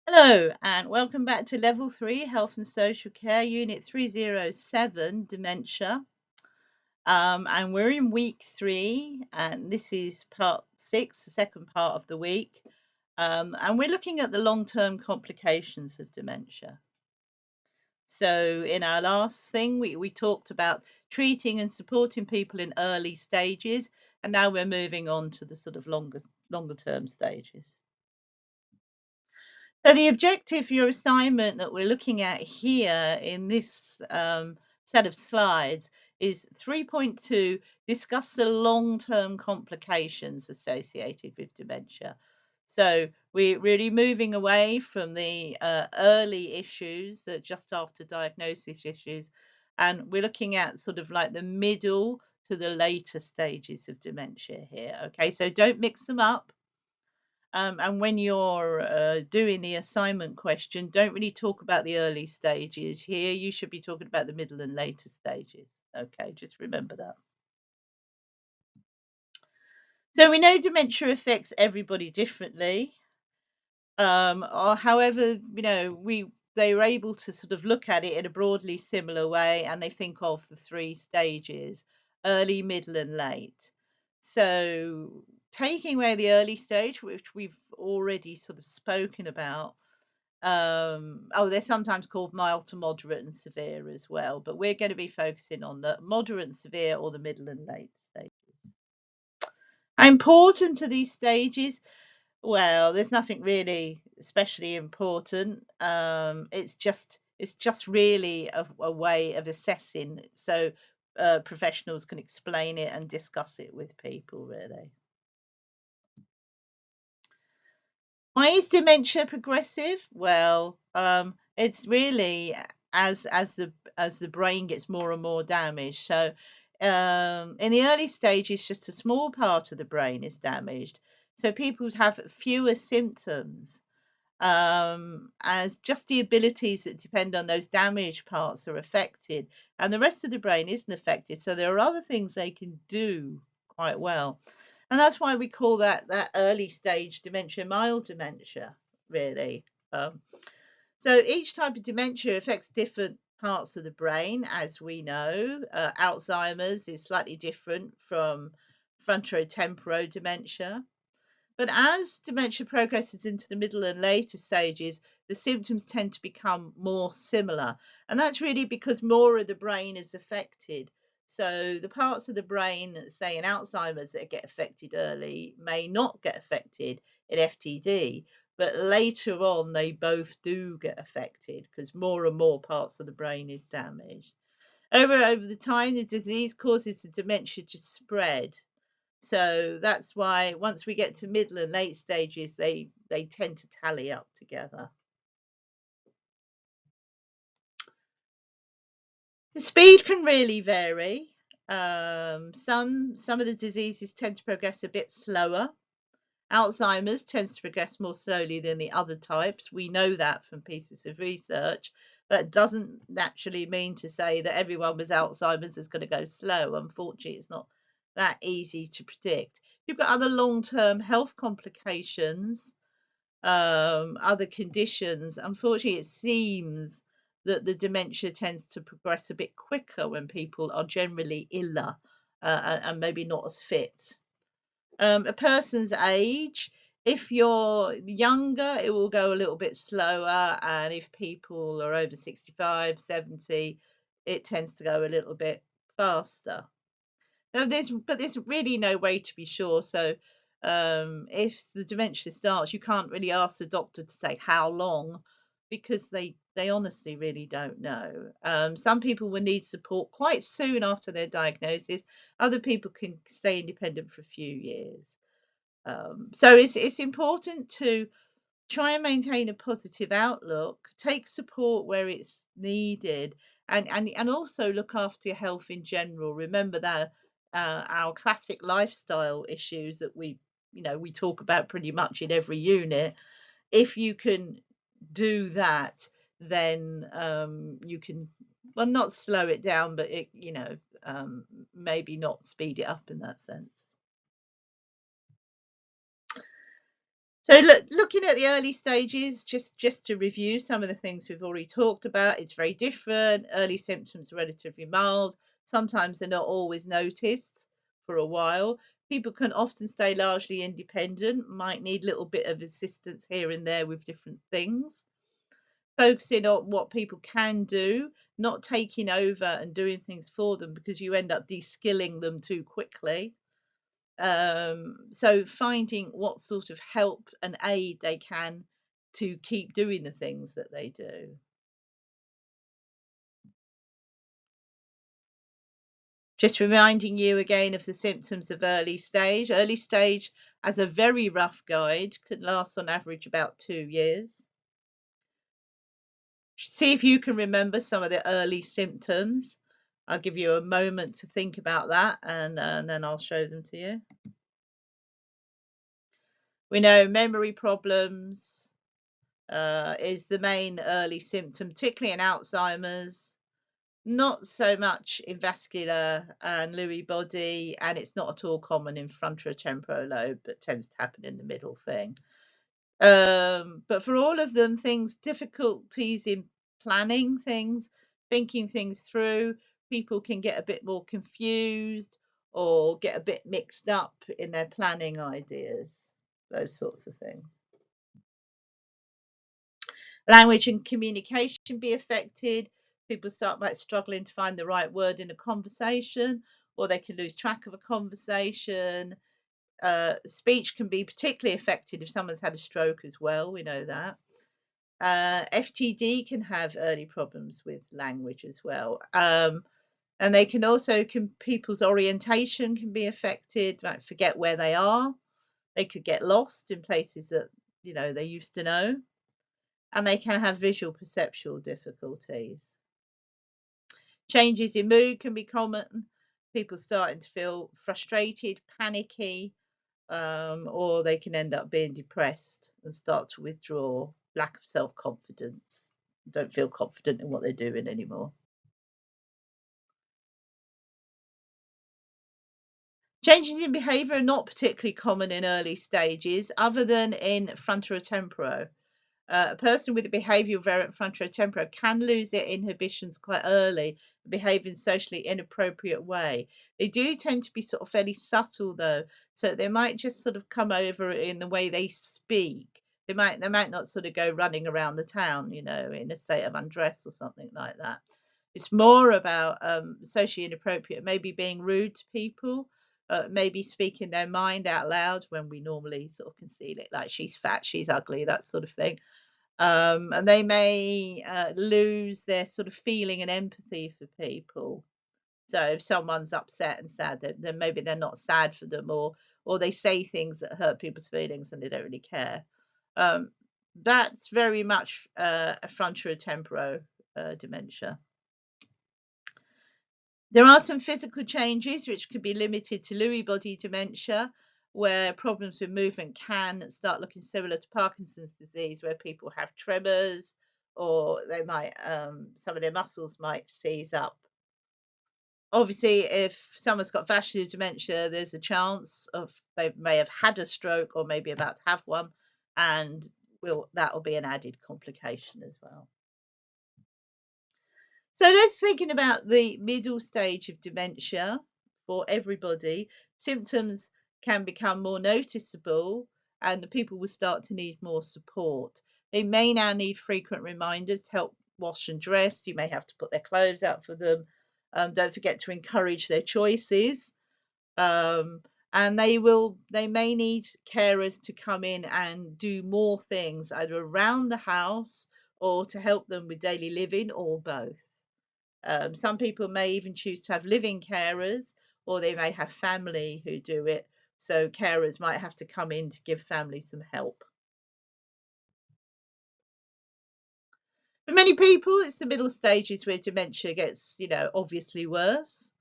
Hello and welcome back to Level 3 Health and Social Care, Unit 307, Dementia. And we're in week 3, and this is part 6, the second part of the week. And we're looking at the long-term complications of dementia. So in our last thing, we talked about treating and supporting people in early stages, and now we're moving on to the sort of longer term stages. So the objective, your assignment that we're looking at here in this set of slides is 3.2, discuss the long-term complications associated with dementia. So we're really moving away from the early issues, just after diagnosis issues, and we're looking at sort of like the middle to the later stages of dementia here. Okay, so don't mix them up. And when you're doing the assignment question, don't really talk about the early stages here. You should be talking about the middle and later stages. Okay, just remember that. So we know dementia affects everybody differently. Or however, they were able to sort of look at it in a broadly similar way, and they think of the 3 stages: early, middle, and late. So taking away the early stage, which we've already sort of spoken about, they're sometimes called mild to moderate and severe as well, but we're going to be focusing on the moderate and severe, or the middle and late stages. How important are these stages? Well, there's nothing really especially important. It's just really a way of assessing, so professionals can explain it and discuss it with people, really. Why is dementia progressive? Well, it's really as the brain gets more and more damaged. So, in the early stages, just a small part of the brain is damaged. So people have fewer symptoms, as just the abilities that depend on those damaged parts are affected, and the rest of the brain isn't affected. So there are other things they can do quite well. And that's why we call that early stage dementia mild dementia, really. Um, so each type of dementia affects different parts of the brain, as we know. Alzheimer's is slightly different from frontotemporal dementia. But as dementia progresses into the middle and later stages, the symptoms tend to become more similar. And that's really because more of the brain is affected. So the parts of the brain, say in Alzheimer's, that get affected early may not get affected in FTD, but later on they both do get affected because more and more parts of the brain is damaged. Over the time, the disease causes the dementia to spread. So that's why once we get to middle and late stages, they tend to tally up together. The speed can really vary. Some of the diseases tend to progress a bit slower. Alzheimer's tends to progress more slowly than the other types. We know that from pieces of research. That doesn't naturally mean to say that everyone with Alzheimer's is going to go slow. Unfortunately, it's not that easy to predict. You've got other long-term health complications, other conditions. Unfortunately, it seems that the dementia tends to progress a bit quicker when people are generally iller, and maybe not as fit. A person's age, if you're younger, it will go a little bit slower, and if people are over 65, 70, it tends to go a little bit faster. Now, there's really no way to be sure. So, if the dementia starts, you can't really ask the doctor to say how long, because they honestly really don't know. Some people will need support quite soon after their diagnosis. Other people can stay independent for a few years. So it's important to try and maintain a positive outlook, take support where it's needed, and also look after your health in general. Remember that our classic lifestyle issues that we talk about pretty much in every unit. If you can do that, then you can, well, not slow it down, but maybe not speed it up in that sense. So looking at the early stages, just to review some of the things we've already talked about, it's very different. Early symptoms are relatively mild. Sometimes they're not always noticed for a while. People can often stay largely independent, might need a little bit of assistance here and there with different things. Focusing on what people can do, not taking over and doing things for them because you end up de-skilling them too quickly. So finding what sort of help and aid they can to keep doing the things that they do. Just reminding you again of the symptoms of early stage. Early stage, as a very rough guide, can last on average about 2 years. See if you can remember some of the early symptoms. I'll give you a moment to think about that and then I'll show them to you. We know memory problems, is the main early symptom, particularly in Alzheimer's. Not so much in vascular and Lewy body, and it's not at all common in frontotemporal lobe, but tends to happen in the middle thing. But for all of them, difficulties in planning things, thinking things through, people can get a bit more confused or get a bit mixed up in their planning ideas, those sorts of things. Language and communication be affected. People start by struggling to find the right word in a conversation, or they can lose track of a conversation. Speech can be particularly affected if someone's had a stroke as well. We know that. FTD can have early problems with language as well. And they can also, people's orientation can be affected, like forget where they are. They could get lost in places that, they used to know. And they can have visual perceptual difficulties. Changes in mood can be common. People starting to feel frustrated, panicky, or they can end up being depressed and start to withdraw, lack of self-confidence, don't feel confident in what they're doing anymore. Changes in behaviour are not particularly common in early stages, other than in frontotemporal. A person with a behavioural variant frontotemporal can lose their inhibitions quite early, behave in socially inappropriate way. They do tend to be sort of fairly subtle though, so they might just sort of come over in the way they speak. They might not sort of go running around the town, in a state of undress or something like that. It's more about socially inappropriate, maybe being rude to people. Maybe speaking their mind out loud when we normally sort of conceal it, like she's fat, she's ugly, that sort of thing. And they may lose their sort of feeling and empathy for people. So if someone's upset and sad, then maybe they're not sad for them, or they say things that hurt people's feelings and they don't really care. That's very much a frontotemporal dementia. There are some physical changes which could be limited to Lewy body dementia, where problems with movement can start looking similar to Parkinson's disease, where people have tremors or they might some of their muscles might seize up. Obviously, if someone's got vascular dementia, there's a chance of they may have had a stroke or maybe about to have one, and that will be an added complication as well. So let's thinking about the middle stage of dementia for everybody. Symptoms can become more noticeable and the people will start to need more support. They may now need frequent reminders to help wash and dress. You may have to put their clothes out for them. Don't forget to encourage their choices. And they may need carers to come in and do more things either around the house or to help them with daily living or both. Some people may even choose to have living carers, or they may have family who do it. So carers might have to come in to give family some help. For many people, it's the middle stages where dementia gets, obviously worse.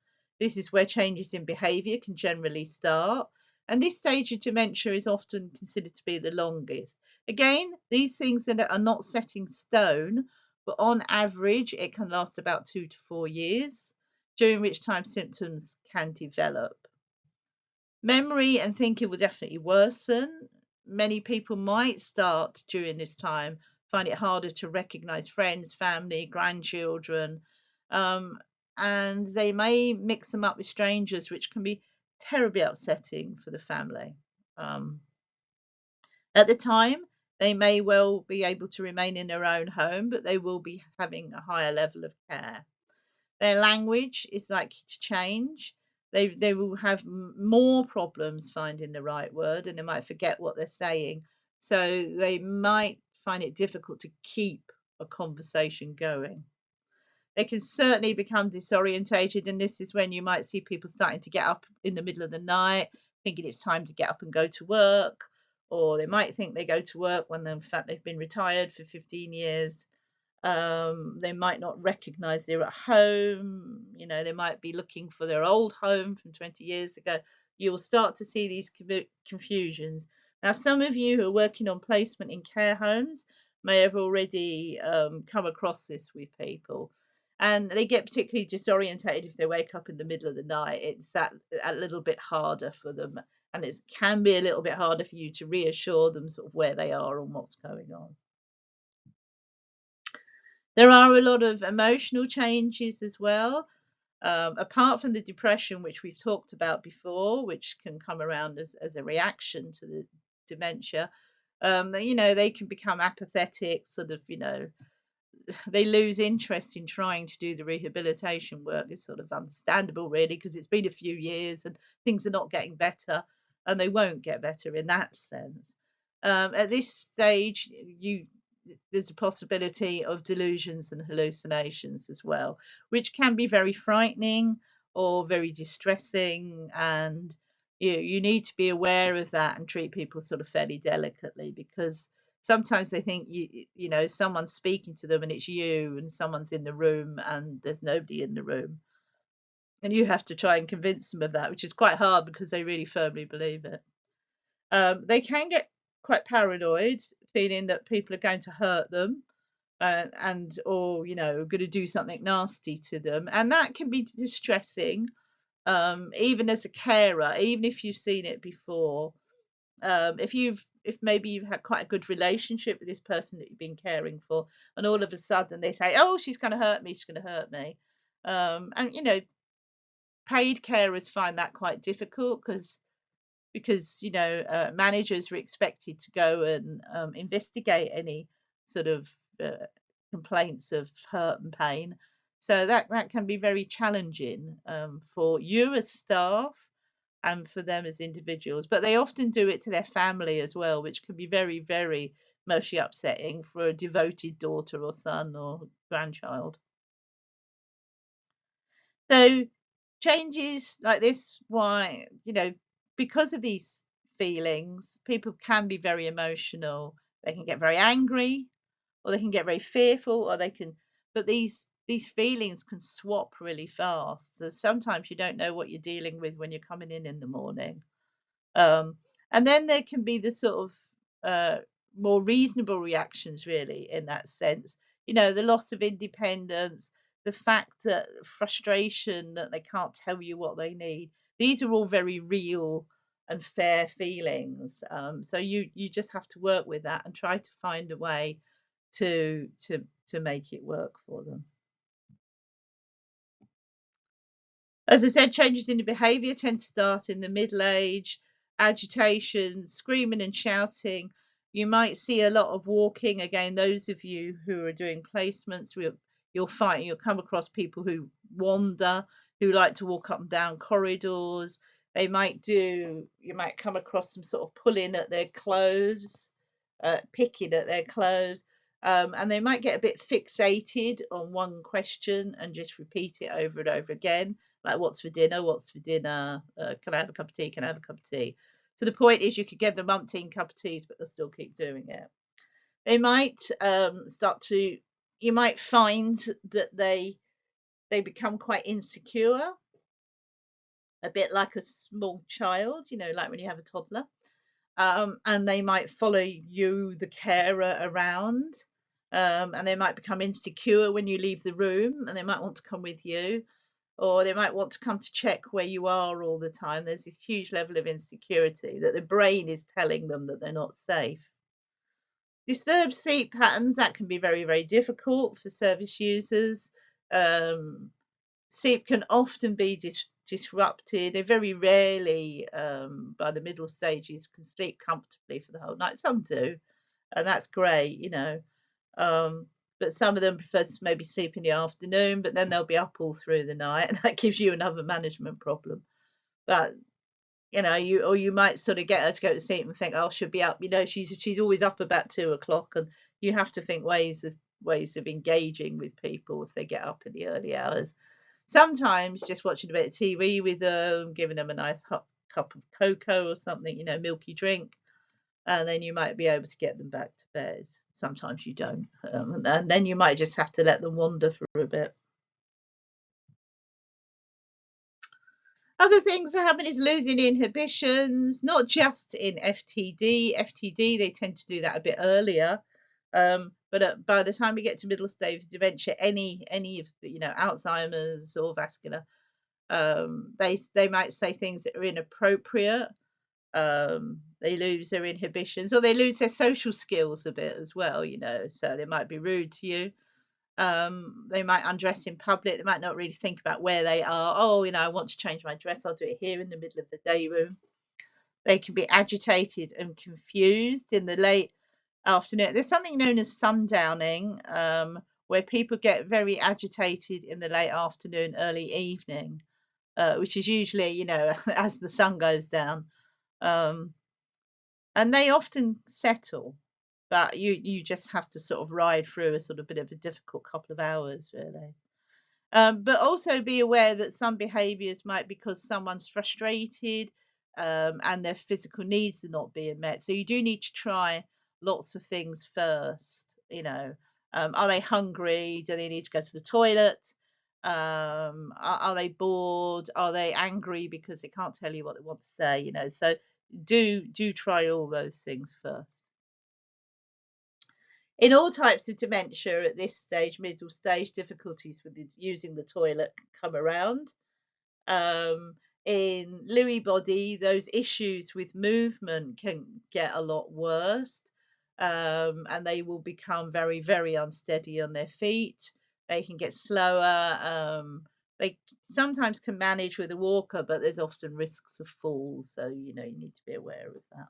This is where changes in behaviour can generally start. And this stage of dementia is often considered to be the longest. Again, these things are not set in stone, but on average, it can last about 2 to 4 years, during which time symptoms can develop. Memory and thinking will definitely worsen. many people might start during this time find it harder to recognize friends, family, grandchildren, um, and they may mix them up with strangers, which can be terribly upsetting for the family. Um, at the time, they may well be able to remain in their own home, but they will be having a higher level of care. Their language is likely to change. They will have more problems finding the right word, and they might forget what they're saying. So they might find it difficult to keep a conversation going. They can certainly become disorientated, and this is when you might see people starting to get up in the middle of the night, thinking it's time to get up and go to work, or they might think they go to work when in fact they've been retired for 15 years. They might not recognize they're at home. They might be looking for their old home from 20 years ago. You will start to see these confusions. Now, some of you who are working on placement in care homes may have already come across this with people. And they get particularly disorientated if they wake up in the middle of the night. It's that a little bit harder for them. And it can be a little bit harder for you to reassure them sort of where they are and what's going on. There are a lot of emotional changes as well, apart from the depression, which we've talked about before, which can come around as a reaction to the dementia. They can become apathetic, sort of, they lose interest in trying to do the rehabilitation work. It's sort of understandable, really, because it's been a few years and things are not getting better, and they won't get better in that sense. At this stage, there's a possibility of delusions and hallucinations as well, which can be very frightening or very distressing, and you need to be aware of that and treat people sort of fairly delicately, because sometimes they think someone's speaking to them and it's you, and someone's in the room and there's nobody in the room, and you have to try and convince them of that, which is quite hard because they really firmly believe it. They can get quite paranoid, feeling that people are going to hurt them, and or going to do something nasty to them, and that can be distressing, even as a carer, even if you've seen it before. If maybe you've had quite a good relationship with this person that you've been caring for, and all of a sudden they say, "Oh, she's going to hurt me, she's going to hurt me," and paid carers find that quite difficult because managers are expected to go and investigate any sort of uh, complaints of hurt and pain. So that can be very challenging for you as staff and for them as individuals. But they often do it to their family as well, which can be very, very emotionally upsetting for a devoted daughter or son or grandchild. So changes like this, why, because of these feelings, people can be very emotional. They can get very angry, or they can get very fearful, or but these feelings can swap really fast. So sometimes you don't know what you're dealing with when you're coming in the morning. Um, and then there can be the sort of more reasonable reactions, really, in that sense. The loss of independence, the fact that frustration that they can't tell you what they need. These are all very real and fair feelings. So you just have to work with that and try to find a way to make it work for them. As I said, changes in the behaviour tend to start in the middle age, agitation, screaming and shouting. You might see a lot of walking. Again, those of you who are doing placements, you'll come across people who wander, who like to walk up and down corridors. You might come across them sort of pulling at their clothes, picking at their clothes. And they might get a bit fixated on one question and just repeat it over and over again, like what's for dinner, what's for dinner, can I have a cup of tea, can I have a cup of tea. So the point is you could give them umpteen cup of teas, but they'll still keep doing it. They might you might find that they become quite insecure, a bit like a small child, like when you have a toddler. And they might follow you, the carer, around, and they might become insecure when you leave the room, and they might want to come with you. or they might want to come to check where you are all the time. There's this huge level of insecurity that the brain is telling them that they're not safe. Disturbed sleep patterns, that can be very, very difficult for service users. Um, Sleep can often be disrupted. They very rarely, by the middle stages, can sleep comfortably for the whole night. Some do, and that's great, you know. Um, but some of them prefer to maybe sleep in the afternoon, but then they'll be up all through the night, and that gives you another management problem. But you might sort of get her to go to sleep and think, oh, she'll be up. She's always up about 2 o'clock, and you have to think ways of engaging with people if they get up in the early hours. Sometimes just watching a bit of TV with them, giving them a nice hot cup of cocoa or something, milky drink, and then you might be able to get them back to bed. Sometimes you don't, and then you might just have to let them wander for a bit. Other things that happen is losing inhibitions, not just in FTD. FTD, they tend to do that a bit earlier. But by the time we get to middle stage dementia, any of the, Alzheimer's or vascular, they might say things that are inappropriate. They lose their inhibitions, or they lose their social skills a bit as well, so they might be rude to you. They might undress in public. They might not really think about where they are. Oh, I want to change my dress. I'll do it here in the middle of the day room. They can be agitated and confused in the late afternoon. There's something known as sundowning, where people get very agitated in the late afternoon, early evening, which is usually, as the sun goes down. And they often settle, but you just have to sort of ride through a sort of bit of a difficult couple of hours, really. But also be aware that some behaviours might be because someone's frustrated, and their physical needs are not being met. So you do need to try lots of things first. Are they hungry? Do they need to go to the toilet? Are they bored? Are they angry because they can't tell you what they want to say? So do try all those things first. In all types of dementia at this stage, middle stage, difficulties with using the toilet come around. In Lewy body, those issues with movement can get a lot worse, and they will become very, very unsteady on their feet. They can get slower. They sometimes can manage with a walker, but there's often risks of falls, so you need to be aware of that.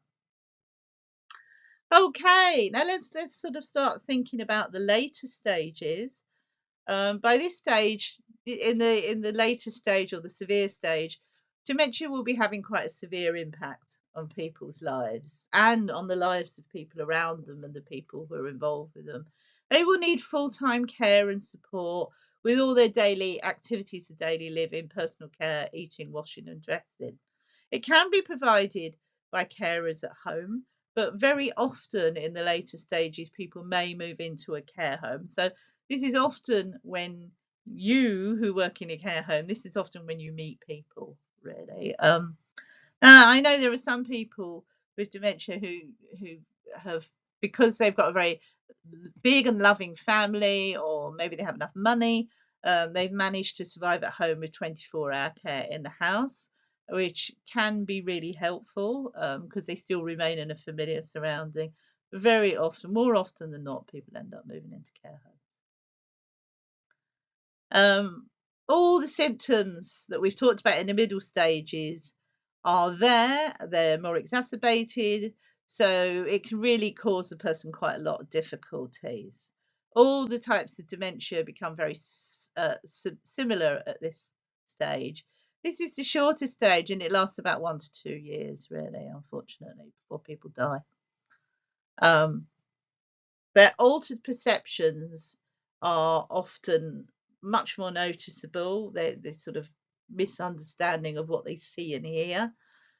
Okay, now let's sort of start thinking about the later stages. By this stage, in the later stage or the severe stage, dementia will be having quite a severe impact on people's lives and on the lives of people around them and the people who are involved with them. They will need full-time care and support with all their daily activities of daily living, personal care, eating, washing, and dressing. It can be provided by carers at home, but very often in the later stages, people may move into a care home. So this is often when you who work in a care home, this is often when you meet people, really. I know there are some people with dementia who have, because they've got a very big and loving family, or maybe they have enough money, they've managed to survive at home with 24-hour care in the house, which can be really helpful, because they still remain in a familiar surrounding. Very often, more often than not, people end up moving into care homes. All the symptoms that we've talked about in the middle stages are there. They're more exacerbated, so it can really cause the person quite a lot of difficulties. All the types of dementia become very similar at this stage. This is the shortest stage, and it lasts about 1 to 2 years, really, unfortunately, before people die. Their altered perceptions are often much more noticeable. They're sort of misunderstanding of what they see and hear.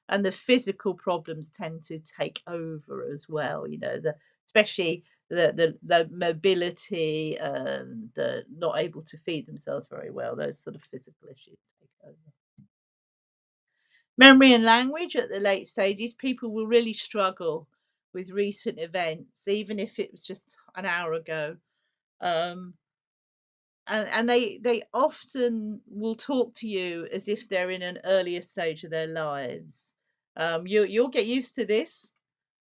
And the physical problems tend to take over as well, especially the mobility and the not able to feed themselves very well. Those sort of physical issues take over. Memory and language at the late stages, people will really struggle with recent events, even if it was just an hour ago. and they often will talk to you as if they're in an earlier stage of their lives. You'll get used to this,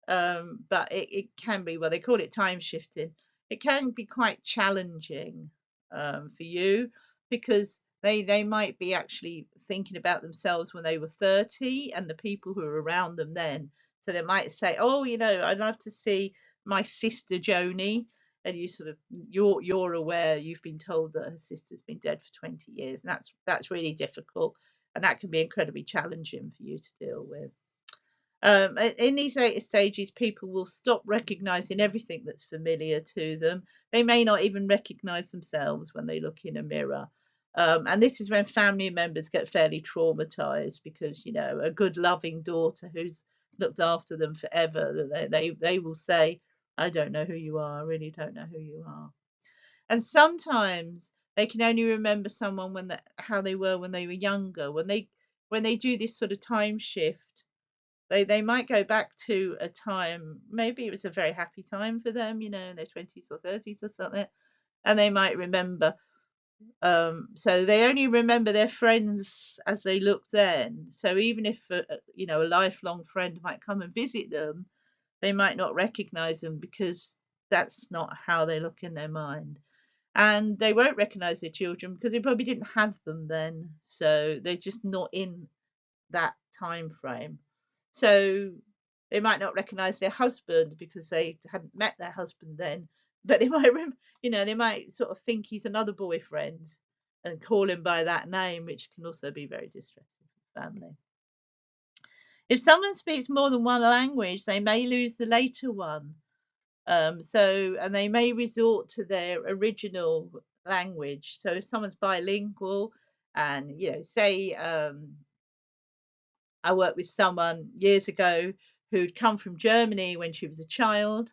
but it can be, well, they call it time shifting. It can be quite challenging for you, because they might be actually thinking about themselves when they were 30 and the people who are around them then. So they might say, oh, I'd love to see my sister Joni. And you're aware, you've been told that her sister's been dead for 20 years, and that's really difficult, and that can be incredibly challenging for you to deal with. In these later stages, people will stop recognizing everything that's familiar to them. They may not even recognize themselves when they look in a mirror. And this is when family members get fairly traumatized, because, a good, loving daughter who's looked after them forever, they will say, I don't know who you are. I really don't know who you are. And sometimes they can only remember someone how they were when they were younger. When they do this sort of time shift, they might go back to a time, maybe it was a very happy time for them, in their 20s or 30s or something, and they might remember. So they only remember their friends as they look then. So even if a lifelong friend might come and visit them, they might not recognize them, because that's not how they look in their mind. And they won't recognize their children because they probably didn't have them then. So they're just not in that time frame. So they might not recognize their husband because they hadn't met their husband then, but they might sort of think he's another boyfriend and call him by that name, which can also be very distressing for the family. If someone speaks more than one language, they may lose the later one. And they may resort to their original language. So if someone's bilingual, and say, I worked with someone years ago who'd come from Germany when she was a child.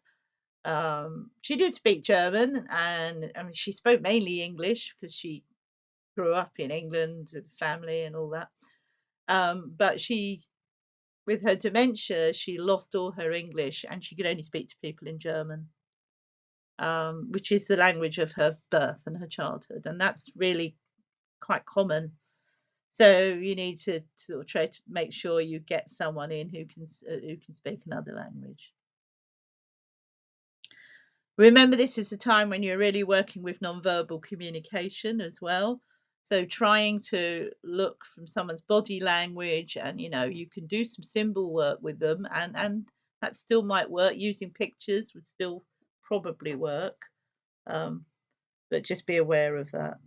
She did speak German, and I mean, she spoke mainly English because she grew up in England with family and all that. But with her dementia, she lost all her English, and she could only speak to people in German, which is the language of her birth and her childhood, and that's really quite common. So you need to sort of try to make sure you get someone in who can speak another language. Remember, this is a time when you're really working with non-verbal communication as well. So trying to look from someone's body language, and you can do some symbol work with them, and that still might work. Using pictures would still probably work, but just be aware of that.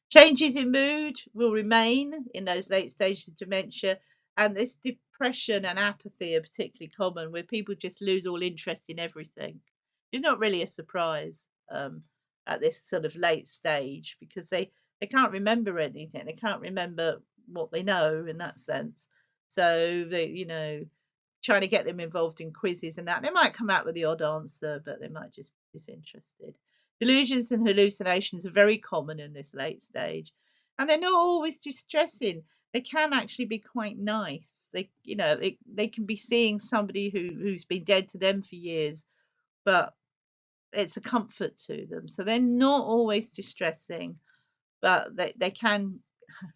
Changes in mood will remain in those late stages of dementia, and this depression and apathy are particularly common, where people just lose all interest in everything. It's not really a surprise at this sort of late stage, because they can't remember anything. They can't remember what they know in that sense. So trying to get them involved in quizzes and that, they might come out with the odd answer, but they might just be disinterested. Delusions and hallucinations are very common in this late stage, and they're not always distressing. They can actually be quite nice. They can be seeing somebody who's been dead to them for years, but it's a comfort to them. So they're not always distressing, but they can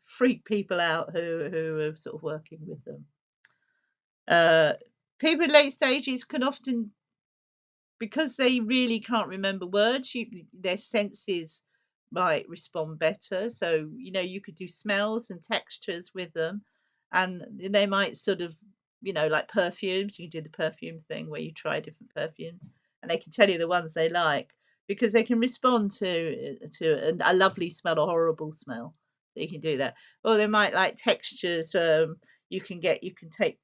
freak people out who are sort of working with them. People in late stages can often, because they really can't remember words, their senses might respond better. So, you could do smells and textures with them, and they might sort of, like perfumes. You can do the perfume thing where you try different perfumes, and they can tell you the ones they like, because they can respond to a lovely smell or horrible smell. So you can do that. Or they might like textures. You can take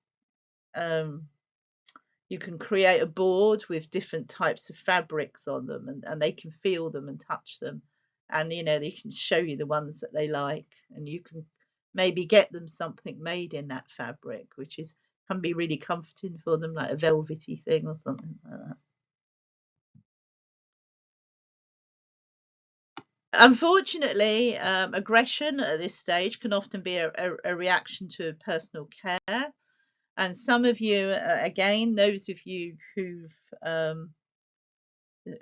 you can create a board with different types of fabrics on them, and they can feel them and touch them, and they can show you the ones that they like, and you can maybe get them something made in that fabric, which can be really comforting for them, like a velvety thing or something like that. Unfortunately, aggression at this stage can often be a reaction to personal care. And some of you, again, those of you who've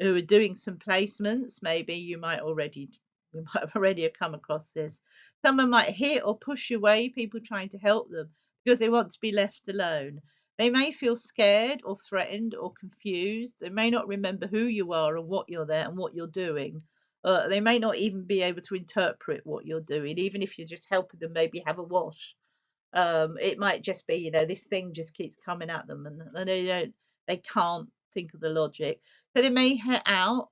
who are doing some placements, maybe you might have already come across this. Someone might hit or push away people trying to help them because they want to be left alone. They may feel scared or threatened or confused. They may not remember who you are and what you're there and what you're doing. They may not even be able to interpret what you're doing, even if you're just helping them maybe have a wash. It might just be, this thing just keeps coming at them, and they can't think of the logic. So they may hit out,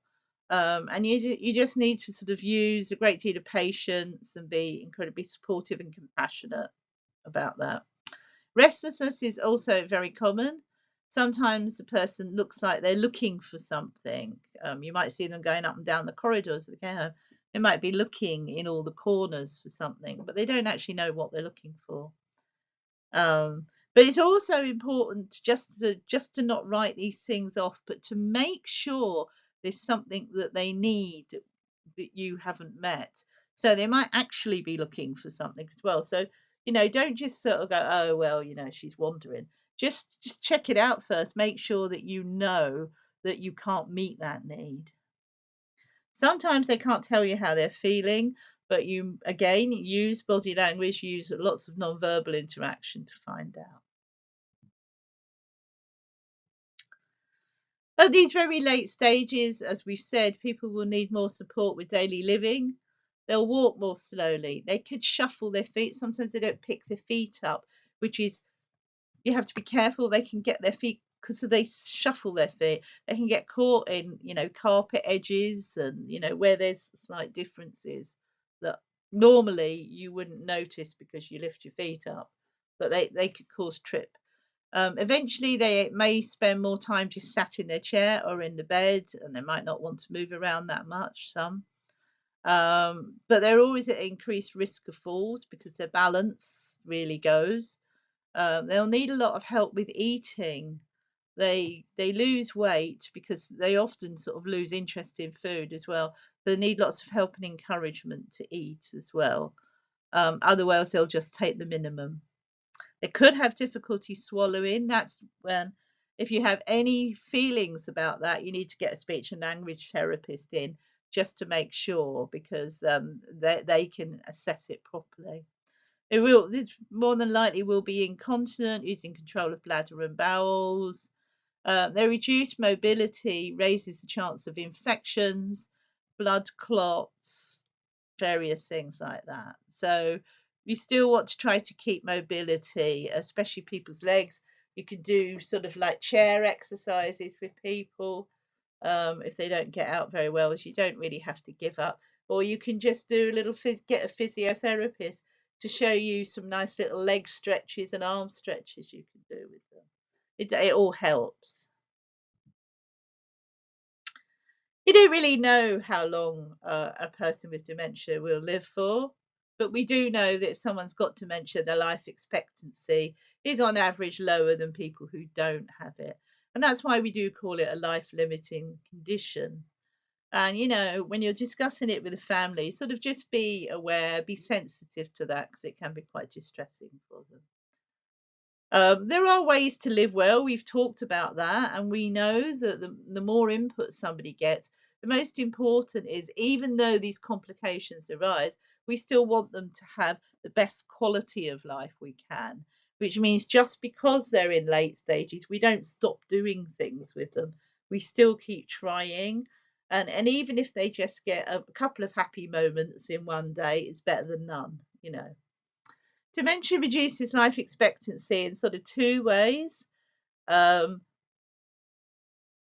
and you just need to sort of use a great deal of patience and be incredibly supportive and compassionate about that. Restlessness is also very common. Sometimes the person looks like they're looking for something. You might see them going up and down the corridors of the care home. They might be looking in all the corners for something, but they don't actually know what they're looking for. But it's also important just to not write these things off, but to make sure there's something that they need that you haven't met. So they might actually be looking for something as well. So, don't just sort of go, oh well, she's wandering. Just check it out first. Make sure that you know that you can't meet that need. Sometimes they can't tell you how they're feeling, but you again use body language, use lots of non-verbal interaction to find out. At these very late stages, as we've said, people will need more support with daily living. They'll walk more slowly. They could shuffle their feet. Sometimes they don't pick their feet up, which is, you have to be careful. They can get their feet, because they shuffle their feet, they can get caught in, carpet edges and, where there's slight differences that normally you wouldn't notice because you lift your feet up, but they could cause trip. Eventually, they may spend more time just sat in their chair or in the bed, and they might not want to move around that much, some. But they're always at increased risk of falls because their balance really goes. They'll need a lot of help with eating. They lose weight because they often sort of lose interest in food as well. They need lots of help and encouragement to eat as well. Otherwise, they'll just take the minimum. They could have difficulty swallowing. That's when, if you have any feelings about that, you need to get a speech and language therapist in just to make sure, because they can assess it properly. This more than likely will be incontinent, using control of bladder and bowels. Their reduced mobility raises the chance of infections, blood clots, various things like that. So you still want to try to keep mobility, especially people's legs. You can do sort of like chair exercises with people if they don't get out very well, as you don't really have to give up. Or you can just do a little get a physiotherapist to show you some nice little leg stretches and arm stretches you can do with them. It all helps. You don't really know how long a person with dementia will live for, but we do know that if someone's got dementia, their life expectancy is on average lower than people who don't have it. And that's why we do call it a life limiting condition. And, when you're discussing it with a family, sort of just be aware, be sensitive to that, because it can be quite distressing for them. There are ways to live well. We've talked about that, and we know that the more input somebody gets, the most important is, even though these complications arise, we still want them to have the best quality of life we can, which means just because they're in late stages, we don't stop doing things with them. We still keep trying. And even if they just get a couple of happy moments in one day, it's better than none. Dementia reduces life expectancy in sort of two ways. Um,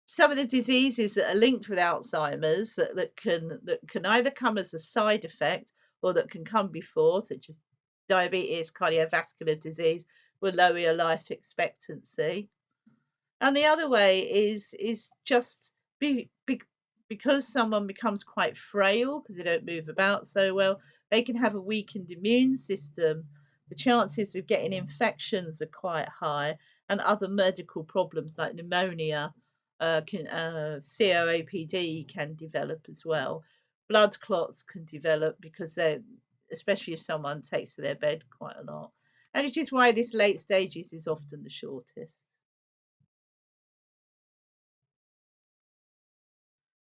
some of the diseases that are linked with Alzheimer's that can either come as a side effect or that can come before, such as diabetes, cardiovascular disease, will lower your life expectancy. And the other way is just because someone becomes quite frail because they don't move about so well, they can have a weakened immune system. The chances of getting infections are quite high, and other medical problems like pneumonia, COPD can develop as well. Blood clots can develop because especially if someone takes to their bed quite a lot. And it is why this late stages is often the shortest.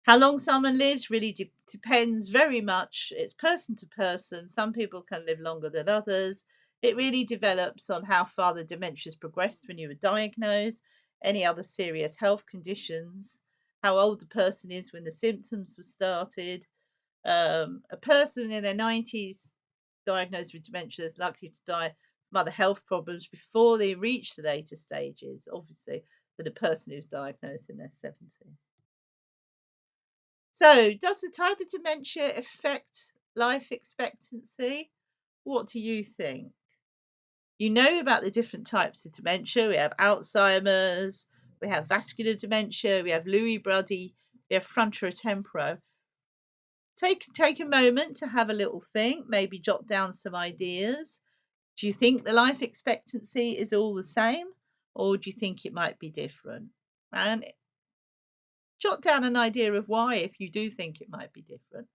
How long someone lives really depends very much. It's person to person. Some people can live longer than others. It really develops on how far the dementia has progressed when you were diagnosed, any other serious health conditions, how old the person is when the symptoms were started. A person in their 90s diagnosed with dementia is likely to die from other health problems before they reach the later stages, obviously, than a person who's diagnosed in their 70s. So, does the type of dementia affect life expectancy? What do you think? You know about the different types of dementia. We have Alzheimer's, we have vascular dementia, we have Lewy body, we have frontotemporal. Take a moment to have a little think, maybe jot down some ideas. Do you think the life expectancy is all the same, or do you think it might be different? And jot down an idea of why if you do think it might be different.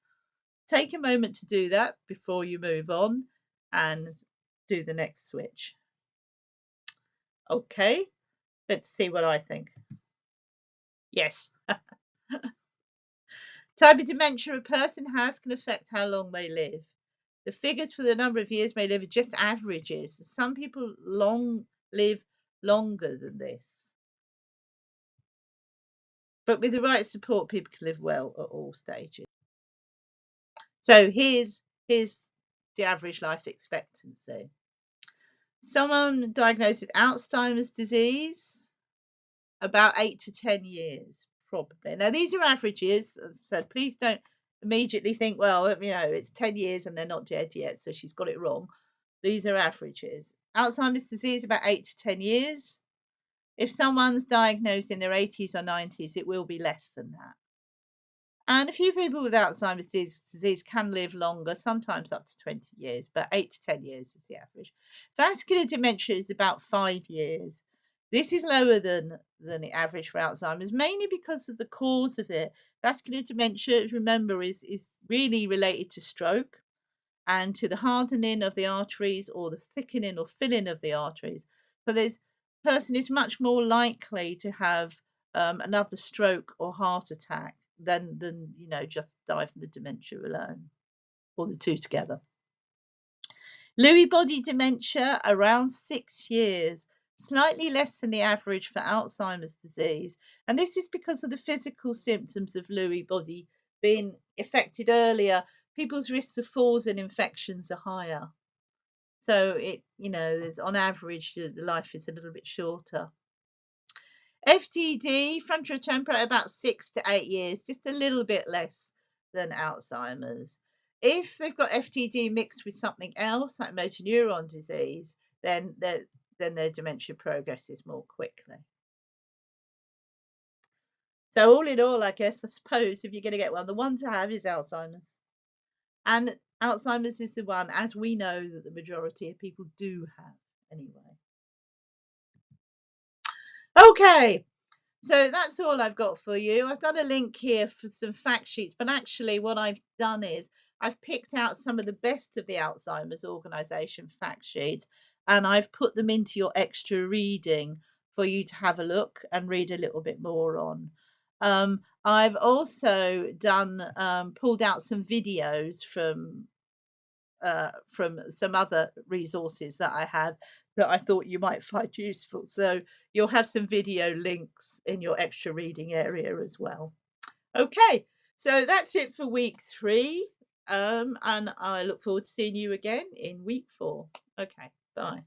Take a moment to do that before you move on and do the next switch. Okay, let's see what I think. Yes. Type of dementia a person has can affect how long they live. The figures for the number of years may live are just averages. Some people live longer than this. But with the right support, people can live well at all stages. So here's the average life expectancy. Someone diagnosed with Alzheimer's disease, about 8 to 10 years, probably. Now, these are averages, so please don't immediately think, well, it's 10 years and they're not dead yet, so she's got it wrong. These are averages. Alzheimer's disease, about 8 to 10 years. If someone's diagnosed in their 80s or 90s, it will be less than that. And a few people with Alzheimer's disease can live longer, sometimes up to 20 years, but 8 to 10 years is the average. Vascular dementia is about 5 years. This is lower than the average for Alzheimer's, mainly because of the cause of it. Vascular dementia, remember, is really related to stroke and to the hardening of the arteries or the thickening or filling of the arteries. So this person is much more likely to have another stroke or heart attack than just die from the dementia alone, or the two together. Lewy body dementia, around 6 years, slightly less than the average for Alzheimer's disease. And this is because of the physical symptoms of Lewy body being affected earlier. People's risks of falls and infections are higher. So there's on average, the life is a little bit shorter. FTD, frontotemporal, about 6 to 8 years, just a little bit less than Alzheimer's. If they've got FTD mixed with something else, like motor neuron disease, then their dementia progresses more quickly. So all in all, I suppose, if you're going to get one, the one to have is Alzheimer's. And Alzheimer's is the one, as we know, that the majority of people do have anyway. Okay. So that's all I've got for you. I've done a link here for some fact sheets, but actually what I've done is I've picked out some of the best of the Alzheimer's Organisation fact sheets and I've put them into your extra reading for you to have a look and read a little bit more on. I've also pulled out some videos from some other resources that I have that I thought you might find useful. So you'll have some video links in your extra reading area as well. Okay, so that's it for week 3. And I look forward to seeing you again in week 4. Okay, bye.